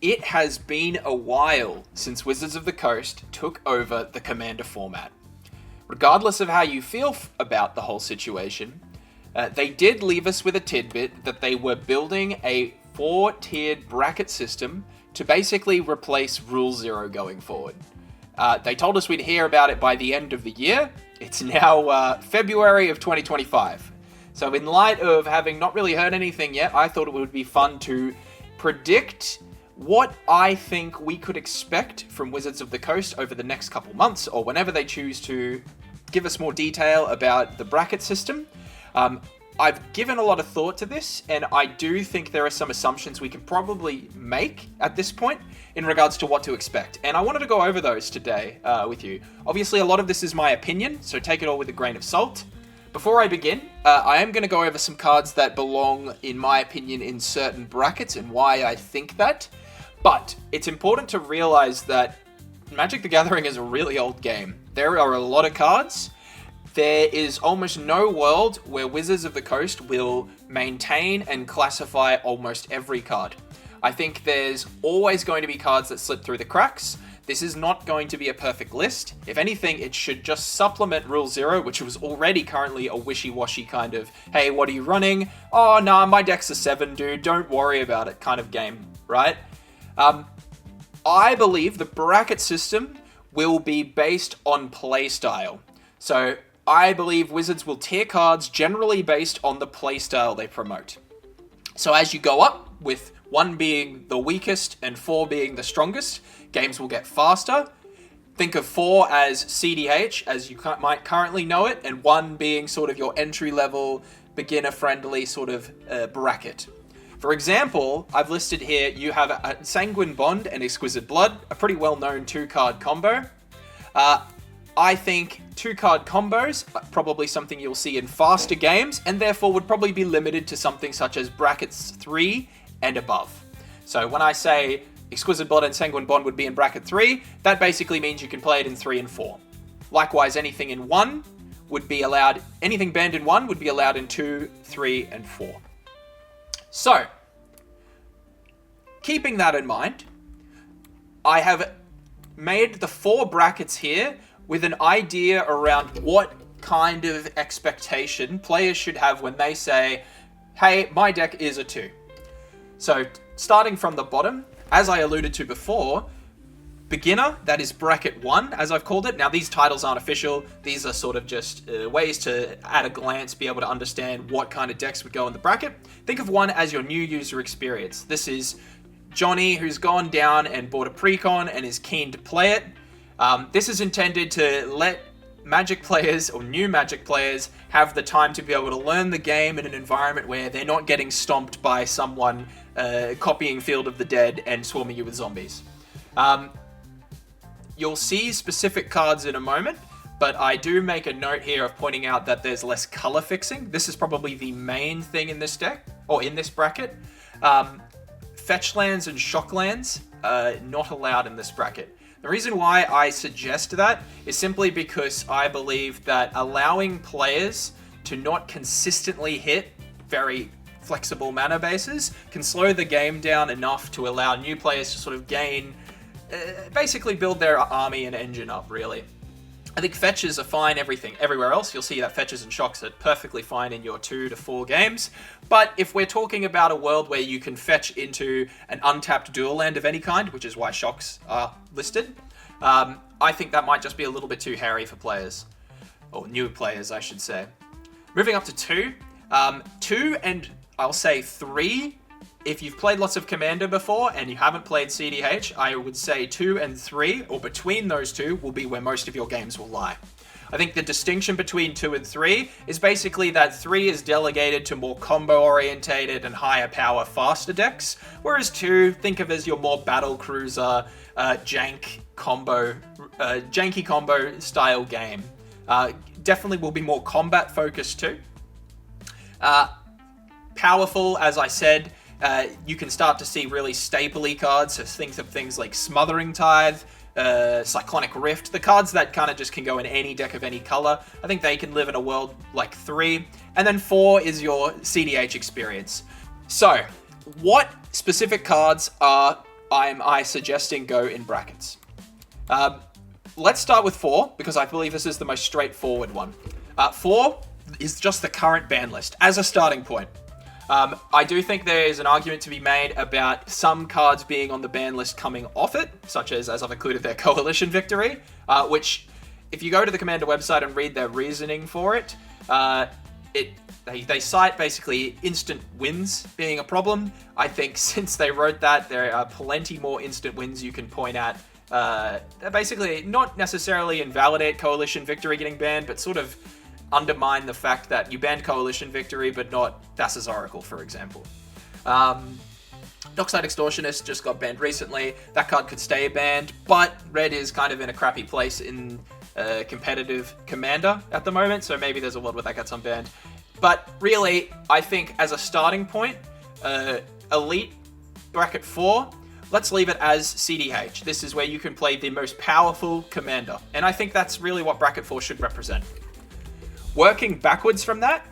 it has been a while since Wizards of the Coast took over the Commander format. Regardless of how you feel about the whole situation, they did leave us with a tidbit that they were building a 4-tiered bracket system to basically replace Rule Zero going forward. They told us we'd hear about it by the end of the year. It's now February of 2025. So in light of having not really heard anything yet, I thought it would be fun to predict what I think we could expect from Wizards of the Coast over the next couple months, or whenever they choose to give us more detail about the bracket system. I've given a lot of thought to this, and I do think there are some assumptions we can probably make at this point in regards to what to expect. And I wanted to go over those today with you. Obviously, a lot of this is my opinion, so take it all with a grain of salt. Before I begin, I am going to go over some cards that belong, in my opinion, in certain brackets and why I think that. But it's important to realize that Magic the Gathering is a really old game. There are a lot of cards. There is almost no world where Wizards of the Coast will maintain and classify almost every card. I think there's always going to be cards that slip through the cracks. This is not going to be a perfect list. If anything, it should just supplement Rule Zero, which was already currently a wishy-washy kind of, hey, what are you running? Oh, nah, my deck's a 7, dude. Don't worry about it kind of game, right? I believe the bracket system will be based on playstyle. So I believe Wizards will tier cards generally based on the playstyle they promote. So as you go up, with 1 being the weakest and 4 being the strongest, games will get faster. Think of 4 as CDH, as you might currently know it, and 1 being sort of your entry-level, beginner-friendly sort of bracket. For example, I've listed here, you have a Sanguine Bond and Exquisite Blood, a pretty well-known 2-card combo. I think 2-card combos are probably something you'll see in faster games, and therefore would probably be limited to something such as brackets 3 and above. So when I say Exquisite Blood and Sanguine Bond would be in bracket 3, that basically means you can play it in 3 and 4. Likewise, anything in 1 would be allowed, anything banned in 1 would be allowed in 2, 3, and 4. So, keeping that in mind, I have made the 4 brackets here with an idea around what kind of expectation players should have when they say, hey, my deck is a 2. So, starting from the bottom, as I alluded to before, beginner, that is bracket 1, as I've called it. Now, these titles aren't official. These are sort of just ways to, at a glance, be able to understand what kind of decks would go in the bracket. Think of 1 as your new user experience. This is Johnny, who's gone down and bought a precon and is keen to play it. This is intended to let Magic players or new Magic players have the time to be able to learn the game in an environment where they're not getting stomped by someone copying Field of the Dead and swarming you with zombies. You'll see specific cards in a moment, but I do make a note here of pointing out that there's less color fixing. This is probably the main thing in this deck, or in this bracket. Fetch lands and shock lands are not allowed in this bracket. The reason why I suggest that is simply because I believe that allowing players to not consistently hit very flexible mana bases can slow the game down enough to allow new players to sort of gain, basically build their army and engine up, really. I think fetches are fine everywhere else. You'll see that fetches and shocks are perfectly fine in your 2 to 4 games. But if we're talking about a world where you can fetch into an untapped dual land of any kind, which is why shocks are listed, I think that might just be a little bit too hairy for players. Or new players, I should say. Moving up to 2. 2 and I'll say 3. If you've played lots of Commander before and you haven't played CDH, I would say 2 and 3, or between those 2, will be where most of your games will lie. I think the distinction between 2 and 3 is basically that 3 is delegated to more combo-orientated and higher power, faster decks, whereas 2, think of as your more battle cruiser, janky combo style game. Definitely will be more combat focused too. Powerful, as I said. You can start to see really staple-y cards, so think of things like Smothering Tithe, Cyclonic Rift, the cards that kind of just can go in any deck of any color. I think they can live in a world like 3. And then 4 is your CDH experience. So, what specific cards are I suggesting go in brackets. Let's start with 4, because I believe this is the most straightforward one. 4 is just the current ban list as a starting point. I do think there is an argument to be made about some cards being on the ban list coming off it, such as I've included their Coalition Victory, which, if you go to the Commander website and read their reasoning for it, they cite basically instant wins being a problem. I think since they wrote that, there are plenty more instant wins you can point at. That basically not necessarily invalidate Coalition Victory getting banned, but sort of undermine the fact that you banned Coalition Victory, but not Thassa's Oracle, for example. Dockside Extortionist just got banned recently. That card could stay banned, but Red is kind of in a crappy place in competitive Commander at the moment, so maybe there's a world where that gets unbanned. But really, I think as a starting point, Elite Bracket 4, let's leave it as CDH. This is where you can play the most powerful Commander, and I think that's really what Bracket 4 should represent. Working backwards from that,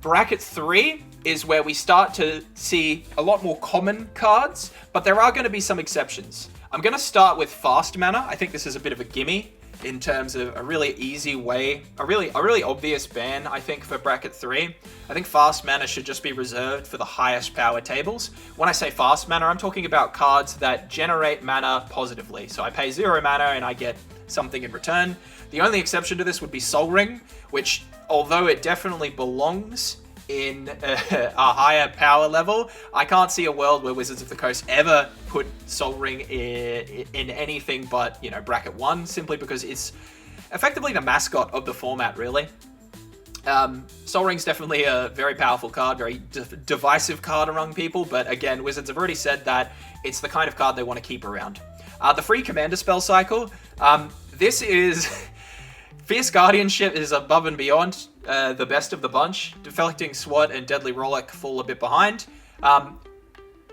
Bracket 3 is where we start to see a lot more common cards, but there are going to be some exceptions. I'm going to start with Fast Mana. I think this is a bit of a gimme in terms of a really easy way, a really obvious ban, I think, for Bracket 3. I think Fast Mana should just be reserved for the highest power tables. When I say Fast Mana, I'm talking about cards that generate mana positively. So I pay 0 mana and I get something in return. The only exception to this would be Sol Ring, which, although it definitely belongs in a higher power level, I can't see a world where Wizards of the Coast ever put Sol Ring in anything but, Bracket 1, simply because it's effectively the mascot of the format, really. Sol Ring's definitely a very powerful card, very divisive card among people, but again, Wizards have already said that it's the kind of card they want to keep around. The free Commander spell cycle, this is... Fierce Guardianship is above and beyond the best of the bunch. Deflecting Swat and Deadly Rollick fall a bit behind.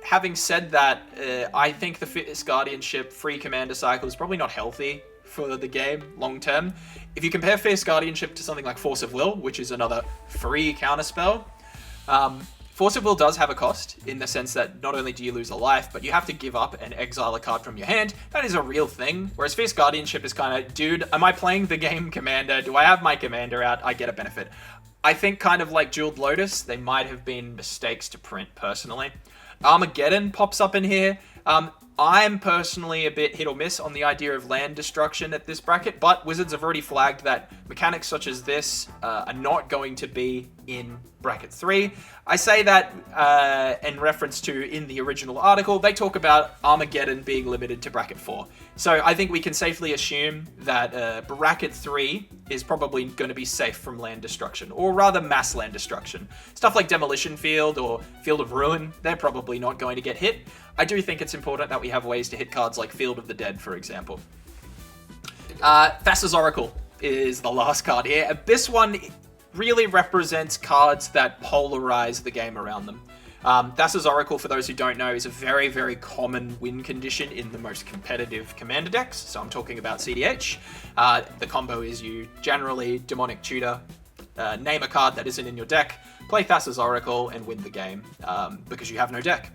Having said that, I think the Fierce Guardianship free Commander cycle is probably not healthy for the game long term. If you compare Fierce Guardianship to something like Force of Will, which is another free counterspell, Force of Will does have a cost, in the sense that not only do you lose a life, but you have to give up and exile a card from your hand. That is a real thing. Whereas Fierce Guardianship is kind of, dude, am I playing the game Commander? Do I have my Commander out? I get a benefit. I think kind of like Jeweled Lotus, they might have been mistakes to print, personally. Armageddon pops up in here. I'm personally a bit hit or miss on the idea of land destruction at this bracket, but Wizards have already flagged that mechanics such as this are not going to be in Bracket 3. I say that in reference to, in the original article, they talk about Armageddon being limited to Bracket 4. So I think we can safely assume that Bracket 3 is probably going to be safe from land destruction, or rather mass land destruction. Stuff like Demolition Field or Field of Ruin, they're probably not going to get hit. I do think it's important that we have ways to hit cards like Field of the Dead, for example. Thassa's Oracle is the last card here. This one really represents cards that polarize the game around them. Thassa's Oracle, for those who don't know, is a very, very common win condition in the most competitive Commander decks. So I'm talking about CDH. The combo is you generally Demonic Tutor, name a card that isn't in your deck, play Thassa's Oracle, and win the game because you have no deck.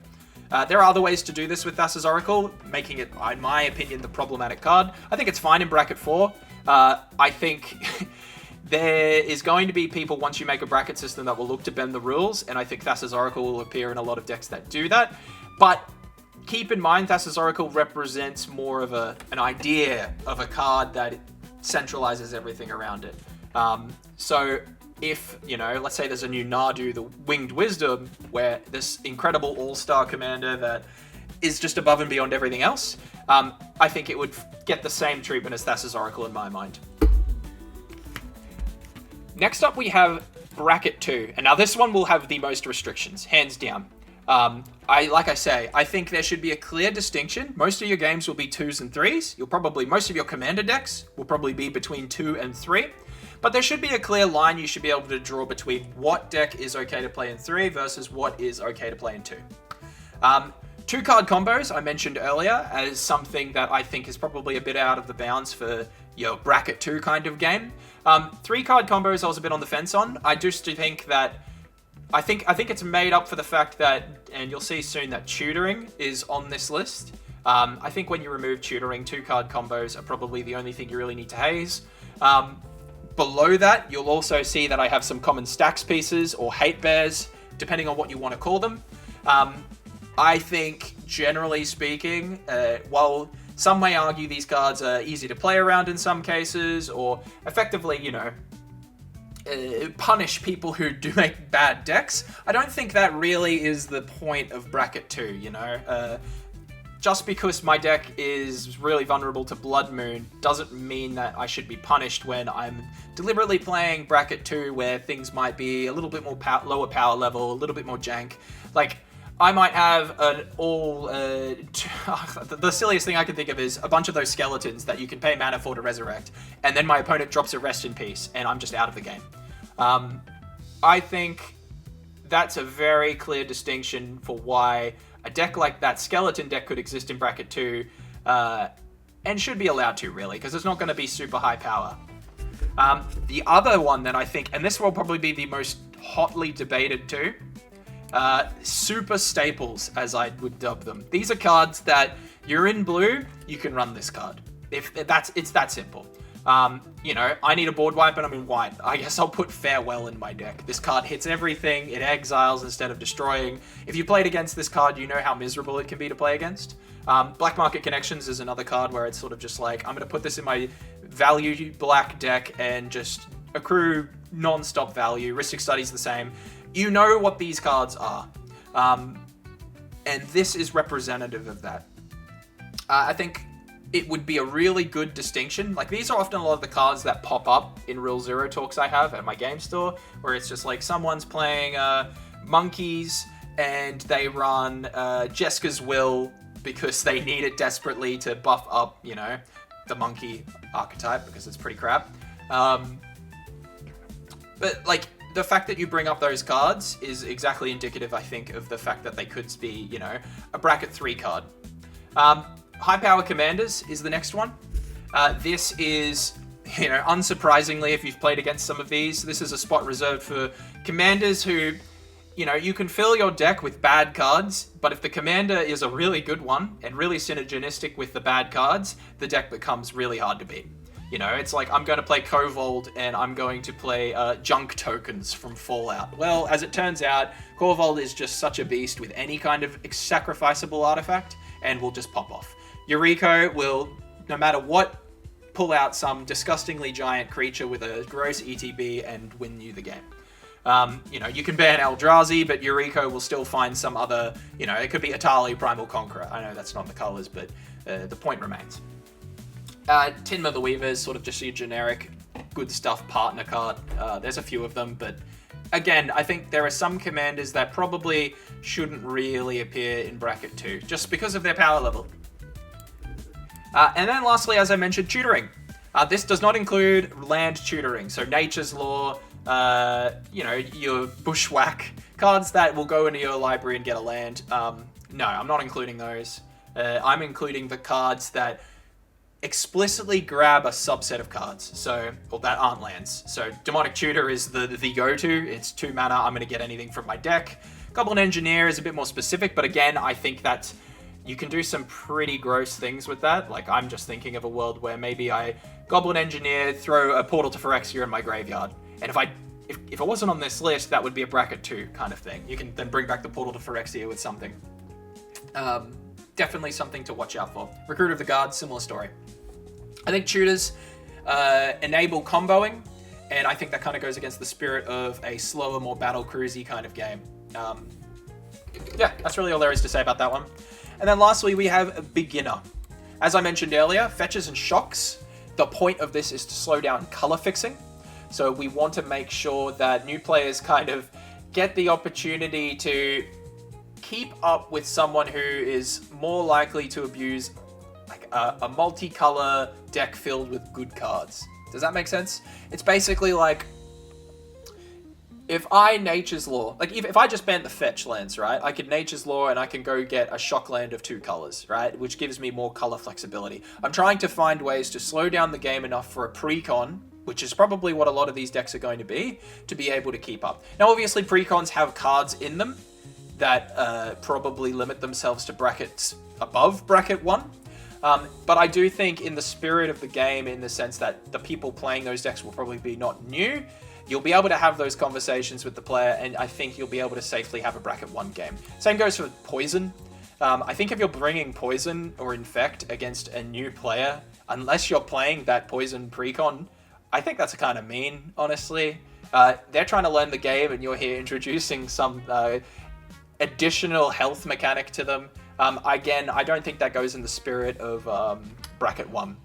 There are other ways to do this with Thassa's Oracle, making it, in my opinion, the problematic card. I think it's fine in Bracket 4. I think there is going to be people, once you make a bracket system, that will look to bend the rules, and I think Thassa's Oracle will appear in a lot of decks that do that. But keep in mind, Thassa's Oracle represents more of an idea of a card that centralizes everything around it. So if, let's say there's a new Nadu, the Winged Wisdom, where this incredible all-star commander that is just above and beyond everything else, I think it would get the same treatment as Thassa's Oracle in my mind. Next up, we have Bracket 2, and now this one will have the most restrictions, hands down. Like I say, I think there should be a clear distinction. Most of your games will be 2s and 3s. Most of your commander decks will probably be between 2 and 3. But there should be a clear line you should be able to draw between what deck is okay to play in 3 versus what is okay to play in 2. 2-card combos, I mentioned earlier, as something that I think is probably a bit out of the bounds for your Bracket 2 kind of game. 3-card combos I was a bit on the fence on. I just think that I think it's made up for the fact that, and you'll see soon, that tutoring is on this list. I think when you remove tutoring, 2-card combos are probably the only thing you really need to haze. Below that, you'll also see that I have some common stacks pieces, or hate bears, depending on what you want to call them. I think, generally speaking, while some may argue these cards are easy to play around in some cases, or effectively, punish people who do make bad decks, I don't think that really is the point of Bracket 2, Just because my deck is really vulnerable to Blood Moon doesn't mean that I should be punished when I'm deliberately playing Bracket 2, where things might be a little bit more lower power level, a little bit more jank. Like, I might have an the silliest thing I can think of is a bunch of those skeletons that you can pay mana for to resurrect, and then my opponent drops a Rest in Peace, and I'm just out of the game. I think that's a very clear distinction for why a deck like that skeleton deck could exist in Bracket 2, and should be allowed to, really, because it's not going to be super high power. The other one that I think, and this will probably be the most hotly debated too, super staples, as I would dub them. These are cards that you're in blue, you can run this card. It's that simple. I need a board wipe and I'm in white. I guess I'll put Farewell in my deck. This card hits everything, it exiles instead of destroying. If you played against this card, you know how miserable it can be to play against. Black Market Connections is another card where it's sort of just like, I'm going to put this in my value black deck and just accrue non-stop value. Rhystic Study's the same. You know what these cards are. And this is representative of that. I think it would be a really good distinction. Like, these are often a lot of the cards that pop up in Real Zero talks I have at my game store, where it's just like someone's playing Monkeys and they run Jeska's Will because they need it desperately to buff up, the monkey archetype, because it's pretty crap. But, like, the fact that you bring up those cards is exactly indicative, I think, of the fact that they could be, a Bracket 3 card. High Power Commanders is the next one. This is, unsurprisingly, if you've played against some of these, this is a spot reserved for commanders who, you can fill your deck with bad cards, but if the commander is a really good one and really synergistic with the bad cards, the deck becomes really hard to beat. It's like, I'm going to play Kovold and I'm going to play junk tokens from Fallout. Well, as it turns out, Kovold is just such a beast with any kind of sacrificable artifact and will just pop off. Yuriko will, no matter what, pull out some disgustingly giant creature with a gross ETB and win you the game. You can ban Eldrazi, but Yuriko will still find some other, it could be Atali, Primal Conqueror. I know that's not the colors, but the point remains. Tinma the Weaver is sort of just your generic good stuff partner card. There's a few of them, but again, I think there are some commanders that probably shouldn't really appear in Bracket 2, just because of their power level. And then lastly, as I mentioned, tutoring. This does not include land tutoring, so Nature's Law, your Bushwhack, cards that will go into your library and get a land. No, I'm not including those. I'm including the cards that explicitly grab a subset of cards, that aren't lands. So Demonic Tutor is the go-to. It's 2 mana, I'm going to get anything from my deck. Goblin Engineer is a bit more specific, but again, I think that you can do some pretty gross things with that. Like, I'm just thinking of a world where maybe I Goblin Engineer, throw a Portal to Phyrexia in my graveyard. And if it wasn't on this list, that would be a Bracket 2 kind of thing. You can then bring back the Portal to Phyrexia with something. Definitely something to watch out for. Recruit of the Guard, similar story. I think tutors enable comboing, and I think that kind of goes against the spirit of a slower, more battle cruisy kind of game. Yeah, that's really all there is to say about that one. And then lastly, we have a Beginner. As I mentioned earlier, fetches and shocks. The point of this is to slow down color fixing. So we want to make sure that new players kind of get the opportunity to keep up with someone who is more likely to abuse like a multicolor deck filled with good cards. Does that make sense? It's basically like, if I Nature's Law, like if I just banned the fetch lands, right? I could Nature's Law and I can go get a shock land of 2 colors, right? Which gives me more color flexibility. I'm trying to find ways to slow down the game enough for a precon, which is probably what a lot of these decks are going to be able to keep up. Now, obviously, precons have cards in them that probably limit themselves to brackets above bracket 1. But I do think in the spirit of the game, in the sense that the people playing those decks will probably be not new, you'll be able to have those conversations with the player, and I think you'll be able to safely have a bracket 1 game. Same goes for Poison. I think if you're bringing Poison or Infect against a new player, unless you're playing that Poison precon, I think that's kind of mean, honestly. They're trying to learn the game, and you're here introducing some additional health mechanic to them. Again, I don't think that goes in the spirit of bracket 1.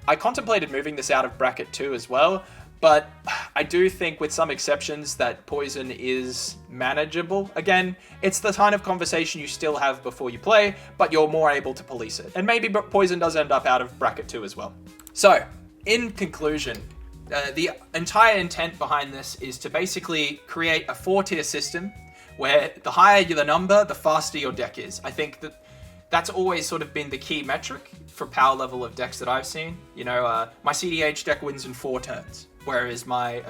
I contemplated moving this out of bracket 2 as well, but I do think, with some exceptions, that Poison is manageable. Again, it's the kind of conversation you still have before you play, but you're more able to police it. And maybe Poison does end up out of bracket 2 as well. So, in conclusion, the entire intent behind this is to basically create a 4-tier system where the higher the number, the faster your deck is. I think that's always sort of been the key metric for power level of decks that I've seen. You know, my CDH deck wins in 4 turns, whereas my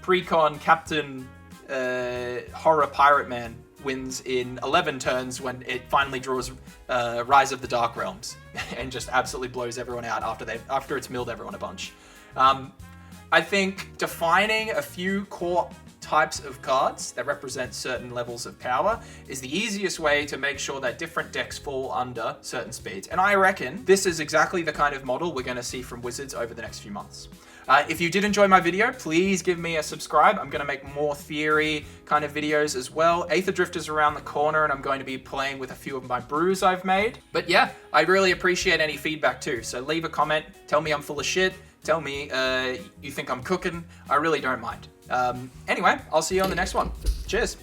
Precon Captain Horror Pirate Man wins in 11 turns when it finally draws Rise of the Dark Realms and just absolutely blows everyone out after it's milled everyone a bunch. I think defining a few core types of cards that represent certain levels of power is the easiest way to make sure that different decks fall under certain speeds. And I reckon this is exactly the kind of model we're going to see from Wizards over the next few months. If you did enjoy my video, please give me a subscribe. I'm going to make more theory kind of videos as well. Aether Drift is around the corner, and I'm going to be playing with a few of my brews I've made. But yeah, I really appreciate any feedback too. So leave a comment, tell me I'm full of shit, tell me you think I'm cooking. I really don't mind. Anyway, I'll see you on the next one. Cheers.